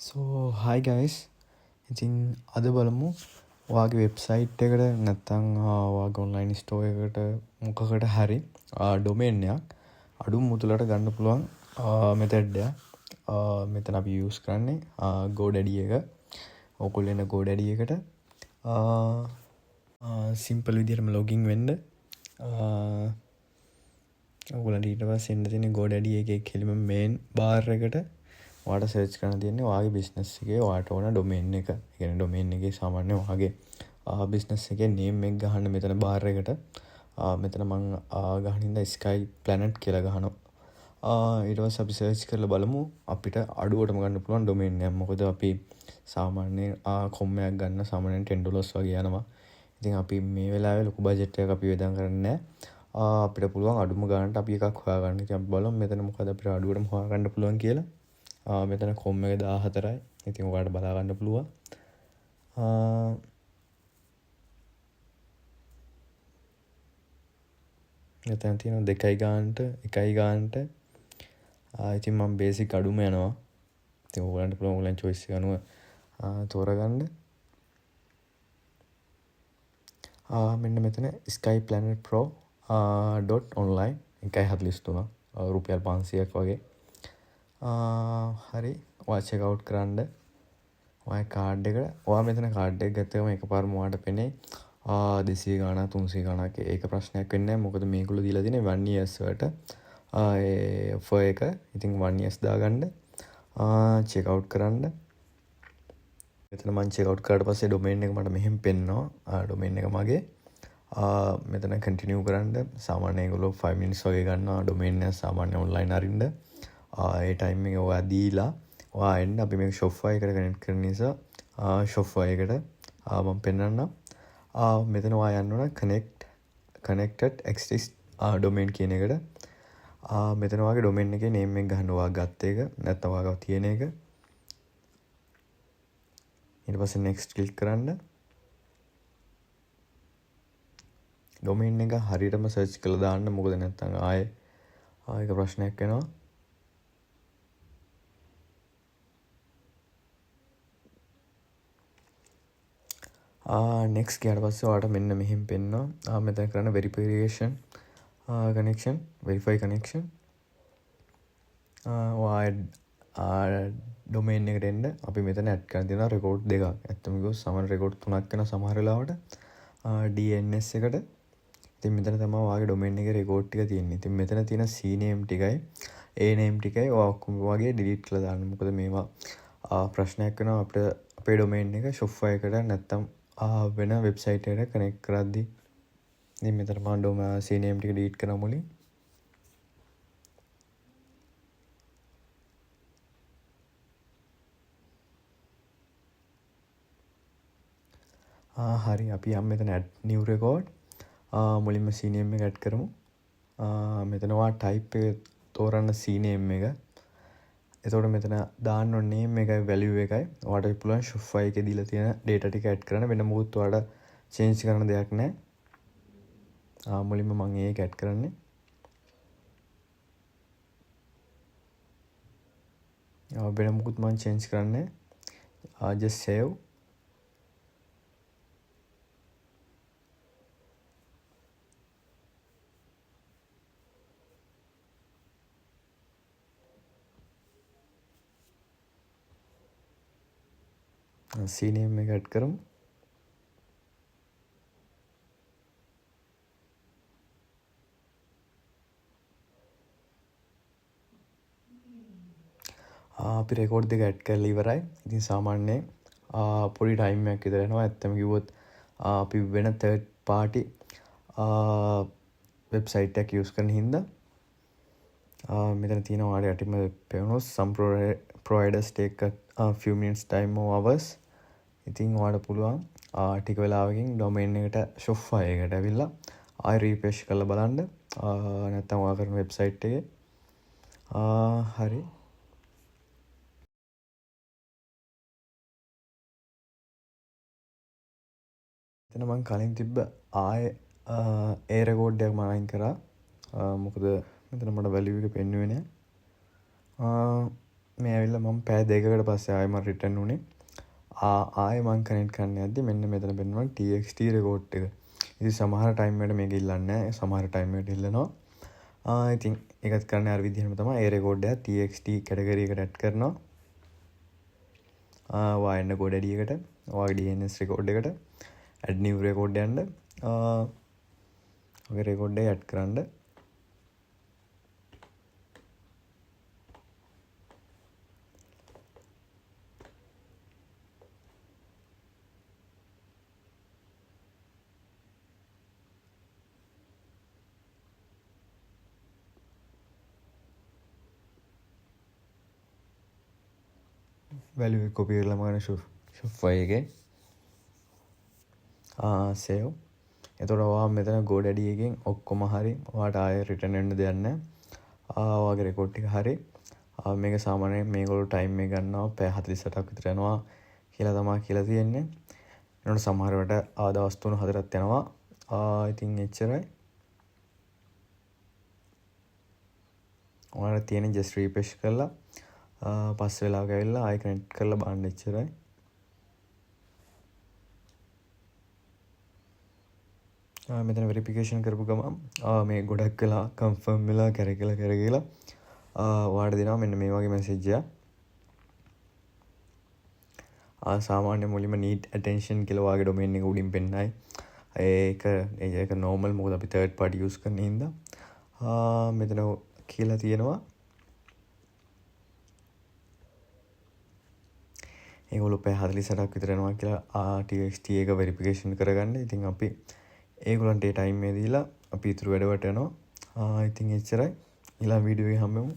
So hi guys. ඉතින් අද බලමු ඔයාගේ වෙබ්සයිට් එකට නැත්නම් ඔයාගේ ඔන්ලයින් ස්ටෝර් එකට මොකකට හරි ඩොමේන් එකක් අඩු මුදලට ගන්න පුළුවන් මෙතඩ් එකක්. මෙතන අපි යූස් කරන්නේ GoDaddy එක. ඕගොල්ලෝ එන GoDaddy එකට සිම්පල් විදිහටම ලොගින් වෙන්න. ඔයගොල්ලන්ට ඊට පස්සේ එන්න තියෙන්නේ GoDaddy එකේ කෙලිම මේන් බාර් එකට ඔයාට සර්ච් කරන්න තියෙන්නේ ඔයාගේ බිස්නස් එකේ ඔයාට ඕන ඩොමේන් එක. ඒ කියන්නේ ඩොමේන් එකේ සාමාන්‍ය ඔයාගේ බිස්නස් එකේ නේම් එක ගහන්න මෙතන බාර් එකට. මෙතන මම ගහන ඉඳලා sky planet කියලා ගහනවා. ඊට පස්සේ අපි සර්ච් කරලා බලමු අපිට අඩුවටම ගන්න පුළුවන් ඩොමේන් එක. මොකද අපි සාමාන්‍ය කොම් එකක් ගන්න සාමාන්‍යයෙන් $10 වගේ යනවා. ඉතින් අපි මේ වෙලාවේ ලොකු බජට් එකක් අපි වේදම් කරන්නේ නැහැ. අපිට පුළුවන් අඩුම ගානට අපි එකක් හොයාගන්න. ඉතින් අපි බලමු මෙතන මොකද අපිට අඩුවටම හොයාගන්න පුළුවන් කියලා. මෙතන කොම් එක 14යි. ඉතින් ඔයාලට බලා ගන්න පුළුවන්. මෙතන තියෙනවා 2යි ගානට 1යි ගානට. ඉතින් මම බේසික් අඩුම යනවා. ඉතින් ඔයාලට පුළුවන් ඔයගලන් choice එක අනුව තෝරගන්න. මෙන්න මෙතන sky planet pro .online 1.43 රුපියල් 500ක් වගේ. හරි ඔයා චෙක් අවුට් කරන්න ඔයා කාඩ් එක. ඔයා මෙතන කාඩ් එක ගත්තම එකපාරම ඔයාට පෙනේ 200 ගාණක් 300 ගාණක්. ඒක ප්‍රශ්නයක් වෙන්නේ නැහැ. මොකද මේගොල්ලෝ දීලා තියෙන්නේ 1 years වලට ඒ ඔෆර් එක. ඉතින් 1 years දාගන්න චෙක් අවුට් කරන්න. මෙතන මම චෙක් අවුට් කරාට පස්සේ ඩොමේන් එක මට මෙහෙම පෙන්නනවා. ඩොමේන් එක මගේ මෙතන කන්ටිනියු කරන්න. සාමාන්‍යයෙන් ඒගොල්ලෝ 5 minutes වගේ ගන්නවා ඩොමේන් එක සාමාන්‍ය ඔන්ලයින් අරින්න. ඒ ටයිම් එකේ ඔයා දීලා ඔයා එන්න අපි මේක Shopify එකට කනෙක්ට් කරන නිසා Shopify එකට මම පෙන්නන්නම්. මෙතන ඔයා යන්න ඕන connected access domain කියන එකට. මෙතන ඔයාගේ domain එකේ name එක ගන්න ඔයා ගත්ත එක නැත්නම් ඔයාගව තියෙන එක. ඊට පස්සේ next click කරන්න. domain එක හරියටම search කරලා දාන්න. මොකද නැත්නම් ආයේ ඒක ප්‍රශ්නයක් වෙනවා. next ගියාට පස්සේ ඔයාලට මෙන්න මෙහෙම පෙන්නනවා. මෙතන කරන්න verification connection verify connection. ඔයා domain එකට එන්න අපි මෙතන add කරන් තියෙනවා record දෙකක්. ඇත්තම කිව්වොත් සමහර record තුනක් වෙනවා සමහර වෙලාවට DNS එකට. ඉතින් මෙතන තමයි ඔයාගේ domain එකේ record ටික තියෙන්නේ. ඉතින් මෙතන තියෙන C name ටිකයි A name ටිකයි ඔයා ඔක්කොම වගේ delete කරලා දාන්න. මොකද මේවා ප්‍රශ්නයක් වෙනවා අපිට අපේ domain එක Shopify එකට නැත්තම් වෙන වෙබ්සයිට් එකට කනෙක්ට් කරද්දී. ඉතින් මෙතන මම C name ටික delete කරනවා මුලින්. හරි අපි යම් මෙතන add new record මුලින්ම C name එක add කරමු. මෙතන ඔයා type එක තෝරන්න C name එක. එතකොට මෙතන දාන්න ඕන name එකයි value එකයි. ඔයාට පුළුවන් Shopify එකේ දීලා තියෙන data ටික add කරන්න. වෙන මොකුත් ඔයාට change කරන්න දෙයක් නැහැ. මුලින්ම මම ඒක add කරන්නේ. වෙන මොකුත් මම change කරන්නේ. just save. C name එක add කරමු. අපි රෙකෝඩ් දෙක ඇඩ් කරලා ඉවරයි. ඉතින් සාමාන්‍යයෙන් පොඩි ටයිම් එකක් විතර යනවා. ඇත්තම කිව්වොත් අපි වෙන third party වෙබ්සයිට් එකක් යූස් කරන හින්දා මෙතන තියෙනවා ඔයාලට යටින්ම පේනවා some providers take a few minutes time or hours. ඉතින් ඔයාලට පුළුවන් ටික වෙලාවකින් domain එකට Shopify එකට ඇවිල්ලා ආයෙ refresh කරලා බලන්න. නැත්නම් ඔයා කරන වෙබ්සයිට් එකේ හරි එතන මං කලින් තිබ්බ ආයේ ඒ රෙකෝඩ් එකක් මම අයින් කරා. මොකද මෙතන මට වැලියු එක පෙන්වුවේ නැහැ. මේ ඇවිල්ලා මම පැය 2කට පස්සේ ආයෙ මම රිටර්න් වුණේ. ආයෙ මම කනෙක්ට් කරන්න යද්දි මෙන්න මෙතන පෙන්නනවා TXT රෙකෝඩ් එක. ඉතින් සමහර ටයිම් වලට මේක ඉල්ලන්නේ නැහැ. සමහර ටයිම් වලට ඉල්ලනවා. ඉතින් ඒකත් කරන්නේ අර විදිහම තමයි. ඒ රෙකෝඩ් එක TXT කැටගරි එකට ඇඩ් කරනවා. ඔයා එන්න ගොඩඩි එකට ඔයාගේ DNS රෙකෝඩ් එකට ඇඩ් නිව් රෙකෝඩ් යන්න ඔගේ රෙකෝඩ් එක ඇඩ් කරන්න. වැලියු එක කොපි කරලා මම ෂොප්ෆයි එකේ සේව්. එතකොට ඔයා මෙතන GoDaddy එකෙන් ඔක්කොම හරි ඔයාට ආයෙ රිටර්න් වෙන්න දෙයක් නැහැ. ඔයාගේ රෙකෝඩ් ටික හරි. මේක සාමාන්‍යයෙන් මේගොල්ලෝ ටයිම් එක ගන්නවා පැය 48ක් විතර යනවා කියලා තමයි කියලා තියෙන්නේ. එනකොට සමහර වෙලට දවස් 3-4ක් යනවා. ඉතින් එච්චරයි. ඔයාලා තියෙන just refresh කරලා පස් වෙලාවක ඇවිල්ලා ආයෙ කනෙක්ට් කරලා බලන්න එච්චරයි. මෙතන වෙරිෆිකේෂන් කරපු ගමන් මේ ගොඩක් වෙලා කන්ෆර්ම් වෙලා කරගලා ඔයාලට දෙනවා මෙන්න මේ වගේ මැසේජ් එකක්. සාමාන්‍ය මුලින්ම need attention කියලා ඔයාගේ domain එක උඩින් පෙන්නයි. ඒක normal මොකද අපි third party use කරන හින්දා. මෙතන කියලා තියෙනවා ඒගොල්ලෝ පැය 48ක් විතර යනවා කියලා TXT එක වෙරිෆිකේෂන් කරගන්න. ඉතින් අපි ඒගොල්ලන්ට ඒ ටයිම් එක දීලා අපි ඊතුරු වැඩවට යනවා. ඉතින් එච්චරයි. ඊළඟ වීඩියෝ එකේ හම්බෙමු.